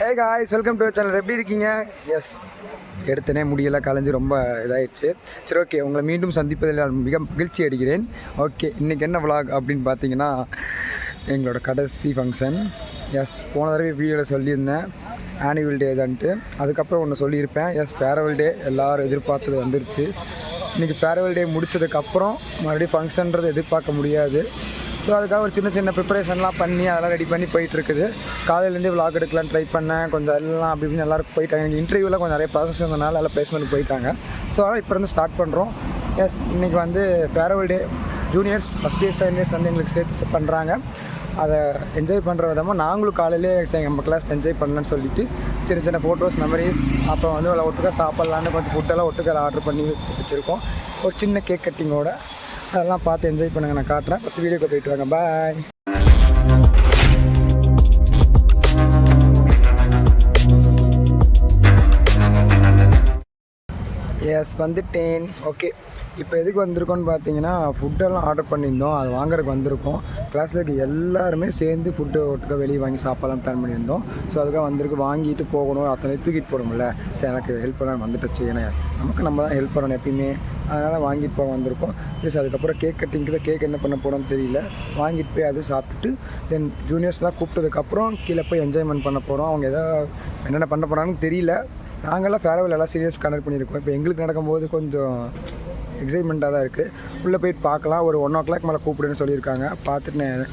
Hey guys, welcome to channel. எப்படி இருக்கீங்க? S, எடுத்தனே முடியெல்லாம் கலைஞ்சி ரொம்ப இதாகிடுச்சு. சரி, ஓகே, உங்களை மீண்டும் சந்திப்பதில் மிக மகிழ்ச்சி அடைகிறேன். ஓகே, இன்றைக்கி என்ன விளாக் அப்படின்னு பார்த்தீங்கன்னா, எங்களோட கடைசி ஃபங்க்ஷன். எஸ், போன தடவை வீடியோவில் சொல்லியிருந்தேன் ஆனுவல் டே தான்ட்டு. அதுக்கப்புறம் ஒன்று சொல்லியிருப்பேன். எஸ், ஃபேர்வெல் டே எல்லோரும் எதிர்பார்த்தது வந்துருச்சு. இன்றைக்கி ஃபேர்வெல் டே முடித்ததுக்கப்புறம் மறுபடியும் ஃபங்க்ஷன்றது எதிர்பார்க்க முடியாது. ஸோ அதுக்காக ஒரு சின்ன சின்ன ப்ரிப்பரேஷன்லாம் பண்ணி அதெல்லாம் ரெடி பண்ணி போயிட்டுருக்குது. காலையிலேருந்தே விளாக் எடுக்கலாம் ட்ரை பண்ணேன். கொஞ்சம் எல்லாம் அப்படி இப்படின்னு எல்லோரும் போயிட்டாங்க. எனக்கு இன்டர்வியூவில் கொஞ்சம் நிறைய ப்ராசஸ் இருந்தனால எல்லாம் பிளேஸ்மெண்ட்டுக்கு போயிட்டாங்க. ஸோ அதனால் இப்போ இருந்து ஸ்டார்ட் பண்ணுறோம். எஸ், இன்றைக்கி வந்து farewell day. Juniors first years second years வந்து எங்களுக்கு சேர்த்து பண்ணுறாங்க. அதை என்ஜாய் பண்ணுற விதமாக நாங்களும் காலையிலே நம்ம கிளாஸ் என்ஜாய் பண்ணலான்னு சொல்லிவிட்டு சின்ன சின்ன ஃபோட்டோஸ் மெமரிஸ் அப்புறம் வந்து ஒட்டுக்கா சாப்பிட்லான்னு கொஞ்சம் ஃபுட்டெல்லாம் ஒட்டுக்கா ஆர்டர் பண்ணி வச்சுருக்கோம். ஒரு சின்ன கேக் கட்டிங்கோட அதெல்லாம் பார்த்து என்ஜாய் பண்ணுங்கள். நான் காட்டுறேன். ஃபஸ்ட் வீடியோக்கு போயிட்டு வாங்க. பாய். எஸ், வந்துட்டேன். ஓகே, இப்போ எதுக்கு வந்திருக்கோன்னு பார்த்தீங்கன்னா, ஃபுட்டெல்லாம் ஆர்டர் பண்ணியிருந்தோம். அது வாங்குறதுக்கு வந்திருக்கோம். கிளாஸில் இருக்க எல்லாருமே சேர்ந்து ஃபுட்டு ஒட்டுக்க வெளியே வாங்கி சாப்பிடலாம் பிளான் பண்ணியிருந்தோம். ஸோ அதுக்காக வந்திருக்கு. வாங்கிட்டு போகணும், அத்தனை தூக்கிட்டு போகிறோம்ல. சரி, எனக்கு ஹெல்ப் பண்ண வந்துட்டுச்சு. ஏன்னா நமக்கு நம்ம தான் ஹெல்ப் பண்ணணும் எப்பயுமே. அதனால் வாங்கிட்டு போக வந்திருக்கோம். ப்ளஸ் அதுக்கப்புறம் கேக் கட்டிங்க்கு தான். கேக் என்ன பண்ண போகிறோன்னு தெரியல. வாங்கிட்டு போய் அது சாப்பிட்டுட்டு தென் ஜூனியர்ஸ்லாம் கூப்பிட்டதுக்கப்புறம் கீழே போய் என்ஜாய்மெண்ட் பண்ண போகிறோம். அவங்க என்னென்ன பண்ண போகிறாங்கன்னு தெரியல. நாங்கள்லாம் ஃபேர்வெல் எல்லாம் சீரியஸ் கண்டக்ட் பண்ணியிருக்கோம். இப்போ எங்களுக்கு நடக்கும்போது கொஞ்சம் எக்ஸைட்மெண்ட்டாக தான் இருக்குது. உள்ளே போயிட்டு பார்க்கலாம். ஒரு 1 o'clock மேலே கூப்பிடுன்னு சொல்லியிருக்காங்க. பார்த்துட்டு நான்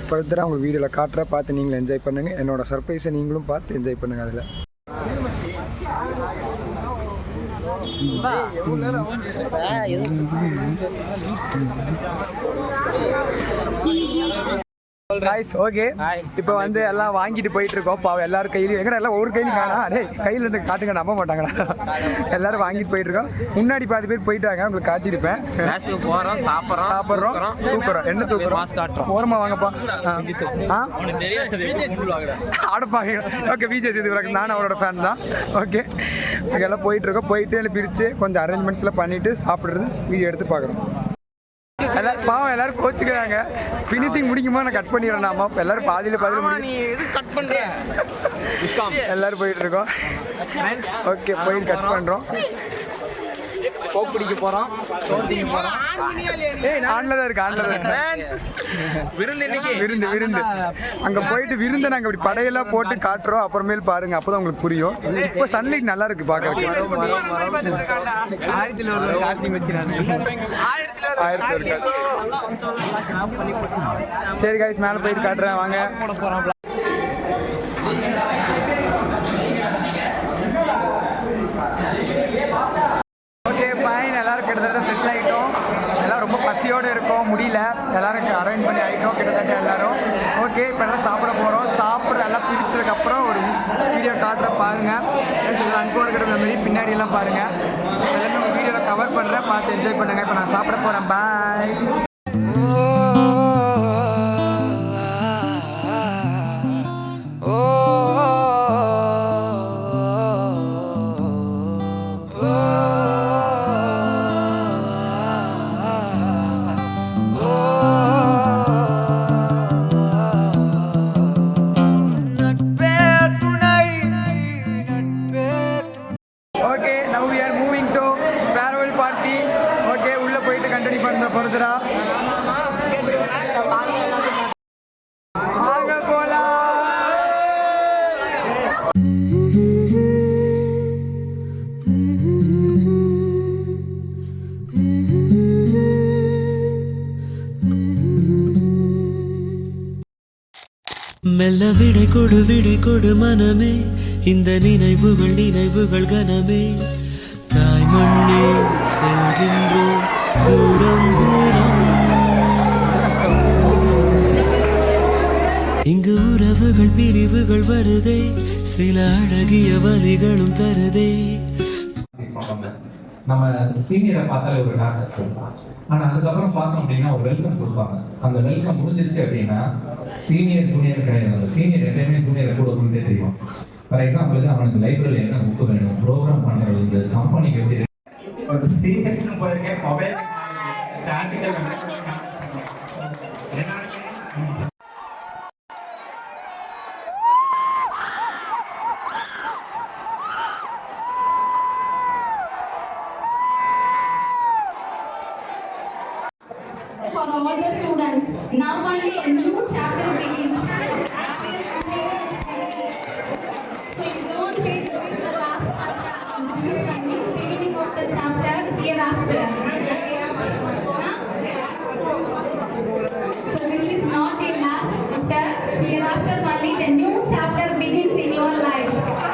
ஃபர்தராக உங்களுக்கு வீடியோவில் காட்டுறேன். பார்த்து நீங்களும் என்ஜாய் பண்ணுங்கள். என்னோடய சர்ப்ரைஸை நீங்களும் பார்த்து என்ஜாய் பண்ணுங்கள். அதில் ரைஸ். ஓகே, இப்போ வந்து எல்லாம் வாங்கிட்டு போயிட்டு இருக்கோம். பாவம் எல்லாரும் கையிலும் எங்கடா எல்லாம் ஒவ்வொரு கையிலும் காணா. டே, கையில் இருந்து காட்டுங்க, நம்ப மாட்டாங்களா? எல்லாரும் வாங்கிட்டு போயிட்டு இருக்கோம். முன்னாடி 10 பேர் போயிட்டாங்க. உங்களுக்கு காட்டியிருப்பேன். சாப்பிட்றோம் தூக்குறோம். என்ன தூக்குறோம்? ஓரமாக வாங்கப்பா. ஆடப்பாங்க. ஓகே, விஜய் சேதுபதி, நானும் அவரோட ஃபேன் தான். ஓகே, எல்லாம் போயிட்டு இருக்கோம். போயிட்டு எல்லாம் பிரித்து கொஞ்சம் அரேஞ்ச்மெண்ட்ஸ்லாம் பண்ணிவிட்டு சாப்பிட்றது வீடியோ எடுத்து பார்க்குறோம். பாவம் எல்லாரும் கோச்சுக்கிறாங்க. ஃபினிஷிங் முடிக்குமா நான் கட் பண்ணிடுறேன். நாம எல்லாரும் பாதியில் கட் பண்ணுறேன். எல்லாரும் போயிட்டு இருக்கோம். ஓகே, போயிட்டு கட் பண்ணுறோம். கோக் பிடிக்க போகிறோம். ஆன்ல தான் இருக்கு. விருந்து அங்கே போயிட்டு விருந்து நாங்கள் இப்படி படையெல்லாம் போட்டு காட்டுறோம். அப்புறமேல் பாருங்க, அப்போ தான் உங்களுக்கு புரியும். இப்போ சன்லைட் நல்லா இருக்கு பார்க்க. சரி கைஸ், மேலே போயிட்டு காட்டுறேன் வாங்க. Okay, fine. எல்லோரும் கிட்டத்தட்ட செட்டில் ஆகிட்டோம். எல்லாம் ரொம்ப பசியோடு இருக்கோம். முடியல, எல்லோரும் அரேஞ்ச் பண்ணி ஆகிட்டோம் கிட்டத்தட்ட எல்லோரும். ஓகே, இப்போ எல்லாம் சாப்பிட போகிறோம். சாப்பிட்ற எல்லாம் பிரிச்சதுக்கப்புறம் ஒரு வீடியோ காட்டுற பாருங்கள். அங்கே இருக்கிற மெமரி பின்னாடியெல்லாம் பாருங்கள். எல்லாமே உங்கள் வீடியோவில் கவர் பண்ணுறேன். பார்த்து என்ஜாய் பண்ணுங்கள். இப்போ நான் சாப்பிட போகிறேன். பாய். மெல்ல விடை கொடு மனமே, இந்த நினைவுகள் கனமே. தாய் மண்ணே செல்கின்றோம் தூரம் தூரம். இங்கு உறவுகள் பிரிவுகள் வருதே, சில அழகிய வரிகளும் தருதே. நம்ம சீனியரை பார்த்தாலே ஒரு டாக்டர், ஆனா அதுக்கப்புறம் பார்த்தோம் அப்படின்னா ஒரு வெல்கம் கொடுப்பாங்க. அந்த வெல்கம் முடிஞ்சிருச்சு அப்படின்னா சீனியர் ஜூனியர் கிடையாது. அந்த சீனியர் எப்பயுமே ஜூனியரை கூட கொண்டே தெரியும். ஃபார் எக்ஸாம்பிளுக்கு அவனுக்கு லைப்ரரியில் என்ன புக்கு வேணும், ப்ரோக்ராம் பண்ணுறது, இந்த கம்பெனிக்கு எப்படி சீனியர் போயிருக்கேன். hereafter. So this is not a last chapter. Hereafter only the new chapter begins in your life.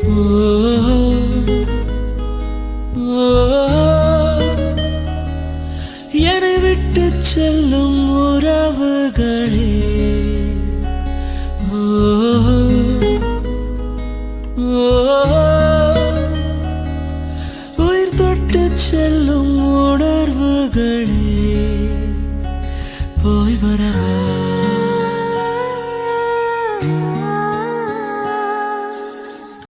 ஓ செல்லும் உறவுகளே ஓ, ஓ, உயிர் தொட்டு செல்லும் உணர்வுகளே போய் வரவே